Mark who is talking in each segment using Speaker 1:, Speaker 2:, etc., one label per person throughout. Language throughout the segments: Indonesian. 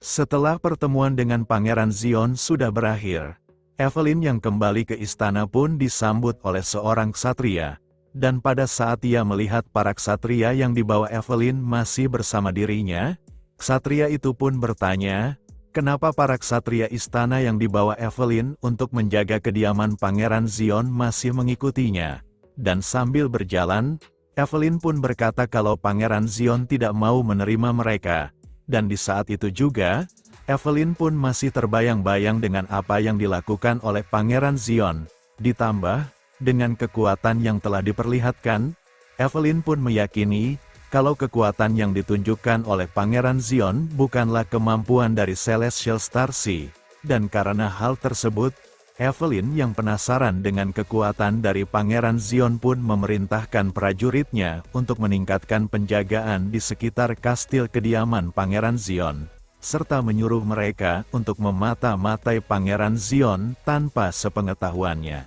Speaker 1: Setelah pertemuan dengan Pangeran Zion sudah berakhir, Evelyn yang kembali ke istana pun disambut oleh seorang ksatria. Dan pada saat ia melihat para ksatria yang dibawa Evelyn masih bersama dirinya, ksatria itu pun bertanya, kenapa para ksatria istana yang dibawa Evelyn untuk menjaga kediaman Pangeran Zion masih mengikutinya. Dan sambil berjalan, Evelyn pun berkata kalau Pangeran Zion tidak mau menerima mereka. Dan di saat itu juga, Evelyn pun masih terbayang-bayang dengan apa yang dilakukan oleh Pangeran Zion. Ditambah, dengan kekuatan yang telah diperlihatkan, Evelyn pun meyakini, kalau kekuatan yang ditunjukkan oleh Pangeran Zion bukanlah kemampuan dari Celestial Starcy. Dan karena hal tersebut, Evelyn yang penasaran dengan kekuatan dari Pangeran Zion pun memerintahkan prajuritnya untuk meningkatkan penjagaan di sekitar kastil kediaman Pangeran Zion, serta menyuruh mereka untuk memata-matai Pangeran Zion tanpa sepengetahuannya.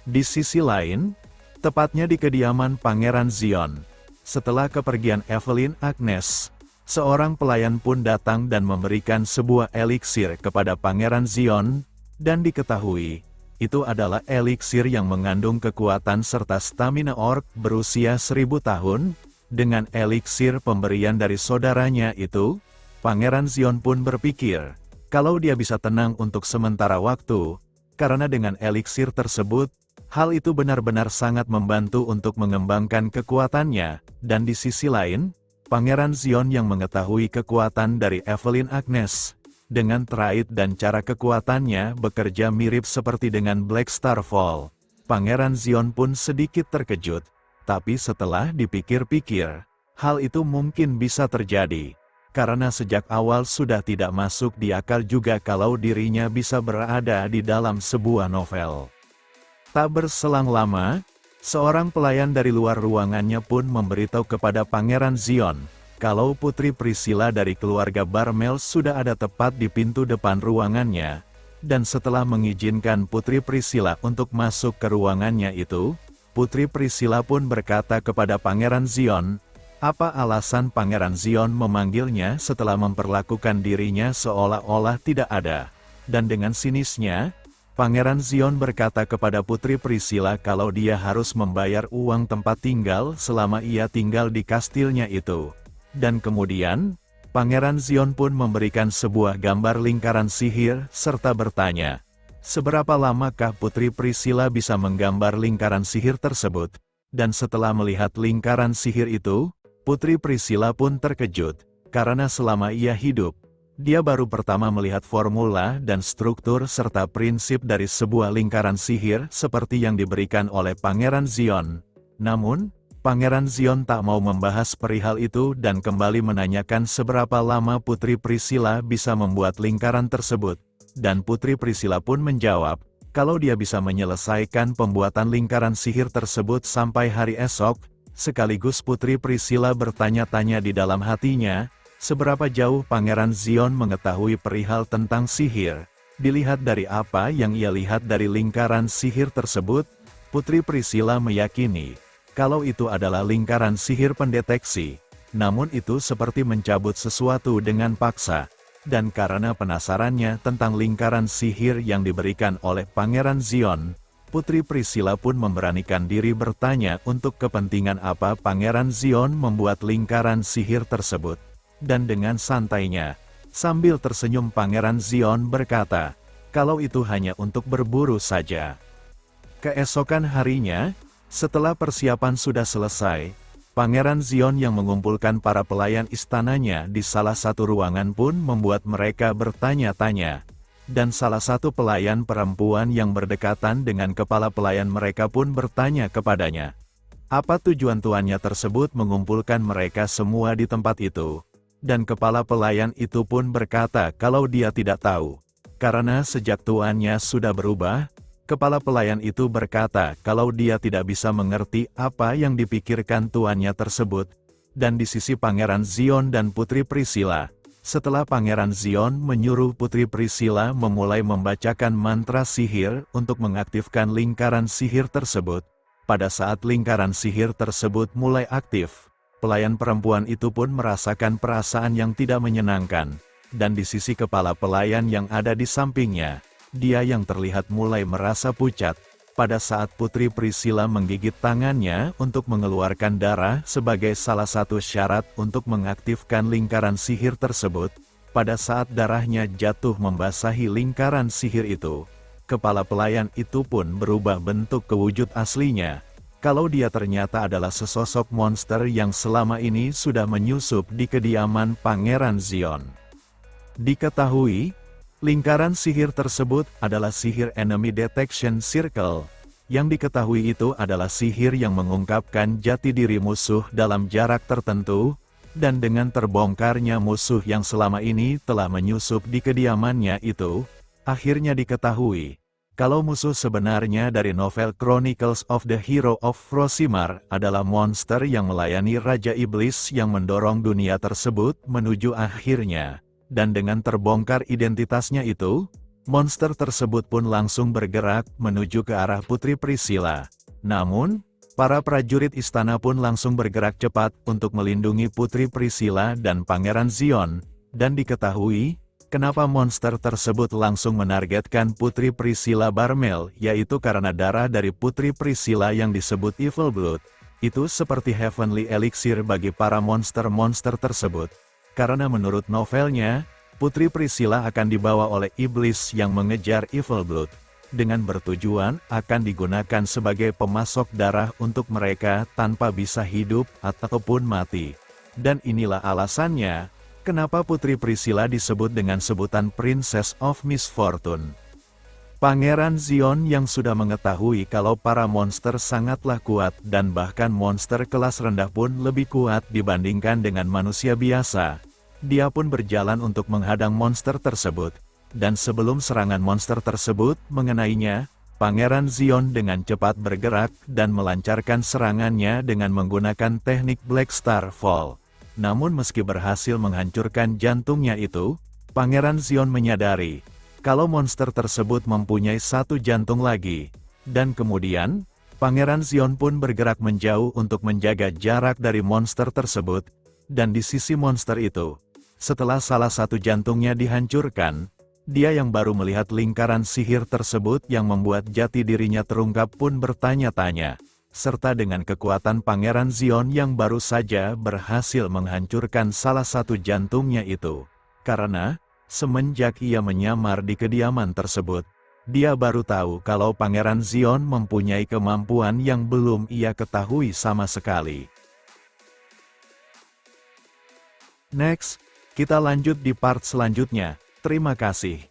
Speaker 1: Di sisi lain, tepatnya di kediaman Pangeran Zion, setelah kepergian Evelyn Agnes, seorang pelayan pun datang dan memberikan sebuah eliksir kepada Pangeran Zion. Dan diketahui, itu adalah eliksir yang mengandung kekuatan serta stamina orc berusia 1000 tahun. Dengan eliksir pemberian dari saudaranya itu, Pangeran Zion pun berpikir, kalau dia bisa tenang untuk sementara waktu, karena dengan eliksir tersebut, hal itu benar-benar sangat membantu untuk mengembangkan kekuatannya. Dan di sisi lain, Pangeran Zion yang mengetahui kekuatan dari Evelyn Agnes, dengan trait dan cara kekuatannya bekerja mirip seperti dengan Black Star Fall. Pangeran Zion pun sedikit terkejut, tapi setelah dipikir-pikir, hal itu mungkin bisa terjadi, karena sejak awal sudah tidak masuk di akal juga kalau dirinya bisa berada di dalam sebuah novel. Tak berselang lama, seorang pelayan dari luar ruangannya pun memberitahu kepada Pangeran Zion, kalau Putri Priscilla dari keluarga Barmel sudah ada tepat di pintu depan ruangannya. Dan setelah mengizinkan Putri Priscilla untuk masuk ke ruangannya itu, Putri Priscilla pun berkata kepada Pangeran Zion, apa alasan Pangeran Zion memanggilnya setelah memperlakukan dirinya seolah-olah tidak ada. Dan dengan sinisnya, Pangeran Zion berkata kepada Putri Priscilla kalau dia harus membayar uang tempat tinggal selama ia tinggal di kastilnya itu. Dan kemudian, Pangeran Zion pun memberikan sebuah gambar lingkaran sihir, serta bertanya, seberapa lamakah Putri Priscilla bisa menggambar lingkaran sihir tersebut? Dan setelah melihat lingkaran sihir itu, Putri Priscilla pun terkejut, karena selama ia hidup, dia baru pertama melihat formula dan struktur serta prinsip dari sebuah lingkaran sihir seperti yang diberikan oleh Pangeran Zion. Namun, Pangeran Zion tak mau membahas perihal itu dan kembali menanyakan seberapa lama Putri Priscilla bisa membuat lingkaran tersebut. Dan Putri Priscilla pun menjawab, kalau dia bisa menyelesaikan pembuatan lingkaran sihir tersebut sampai hari esok. Sekaligus Putri Priscilla bertanya-tanya di dalam hatinya, seberapa jauh Pangeran Zion mengetahui perihal tentang sihir. Dilihat dari apa yang ia lihat dari lingkaran sihir tersebut, Putri Priscilla meyakini, kalau itu adalah lingkaran sihir pendeteksi, namun itu seperti mencabut sesuatu dengan paksa. Dan karena penasarannya tentang lingkaran sihir yang diberikan oleh Pangeran Zion, Putri Priscilla pun memberanikan diri bertanya untuk kepentingan apa Pangeran Zion membuat lingkaran sihir tersebut. Dan dengan santainya, sambil tersenyum Pangeran Zion berkata, kalau itu hanya untuk berburu saja. Keesokan harinya, setelah persiapan sudah selesai, Pangeran Zion yang mengumpulkan para pelayan istananya di salah satu ruangan pun membuat mereka bertanya-tanya. Dan salah satu pelayan perempuan yang berdekatan dengan kepala pelayan mereka pun bertanya kepadanya, apa tujuan tuannya tersebut mengumpulkan mereka semua di tempat itu? Dan kepala pelayan itu pun berkata kalau dia tidak tahu, karena sejak tuannya sudah berubah. Kepala pelayan itu berkata kalau dia tidak bisa mengerti apa yang dipikirkan tuannya tersebut. Dan di sisi Pangeran Zion dan Putri Priscilla, setelah Pangeran Zion menyuruh Putri Priscilla memulai membacakan mantra sihir untuk mengaktifkan lingkaran sihir tersebut, pada saat lingkaran sihir tersebut mulai aktif, pelayan perempuan itu pun merasakan perasaan yang tidak menyenangkan. dan di sisi kepala pelayan yang ada di sampingnya, dia yang terlihat mulai merasa pucat. Pada saat Putri Priscilla menggigit tangannya untuk mengeluarkan darah sebagai salah satu syarat untuk mengaktifkan lingkaran sihir tersebut, pada saat darahnya jatuh membasahi lingkaran sihir itu, kepala pelayan itu pun berubah bentuk ke wujud aslinya, kalau dia ternyata adalah sesosok monster yang selama ini sudah menyusup di kediaman Pangeran Xion. Diketahui, lingkaran sihir tersebut adalah sihir Enemy Detection Circle. Yang diketahui itu adalah sihir yang mengungkapkan jati diri musuh dalam jarak tertentu, dan dengan terbongkarnya musuh yang selama ini telah menyusup di kediamannya itu, akhirnya diketahui, kalau musuh sebenarnya dari novel Chronicles of the Hero of Frosimar adalah monster yang melayani Raja Iblis yang mendorong dunia tersebut menuju akhirnya. Dan dengan terbongkar identitasnya itu, monster tersebut pun langsung bergerak menuju ke arah Putri Priscilla. Namun, para prajurit istana pun langsung bergerak cepat untuk melindungi Putri Priscilla dan Pangeran Xion, dan diketahui, kenapa monster tersebut langsung menargetkan Putri Priscilla Barmel, yaitu karena darah dari Putri Priscilla yang disebut Evil Blood, itu seperti Heavenly Elixir bagi para monster-monster tersebut. Karena menurut novelnya, Putri Priscilla akan dibawa oleh iblis yang mengejar Evil Blood, dengan bertujuan akan digunakan sebagai pemasok darah untuk mereka tanpa bisa hidup ataupun mati. Dan inilah alasannya, kenapa Putri Priscilla disebut dengan sebutan Princess of Misfortune. Pangeran Xion yang sudah mengetahui kalau para monster sangatlah kuat dan bahkan monster kelas rendah pun lebih kuat dibandingkan dengan manusia biasa, dia pun berjalan untuk menghadang monster tersebut, dan sebelum serangan monster tersebut mengenainya, Pangeran Xion dengan cepat bergerak dan melancarkan serangannya dengan menggunakan teknik Black Star Fall. Namun meski berhasil menghancurkan jantungnya itu, Pangeran Xion menyadari kalau monster tersebut mempunyai satu jantung lagi, dan kemudian, Pangeran Xion pun bergerak menjauh untuk menjaga jarak dari monster tersebut, dan di sisi monster itu, setelah salah satu jantungnya dihancurkan, dia yang baru melihat lingkaran sihir tersebut yang membuat jati dirinya terungkap pun bertanya-tanya, serta dengan kekuatan Pangeran Xion yang baru saja berhasil menghancurkan salah satu jantungnya itu, karena, semenjak ia menyamar di kediaman tersebut, dia baru tahu kalau Pangeran Xion mempunyai kemampuan yang belum ia ketahui sama sekali. Next, kita lanjut di part selanjutnya. Terima kasih.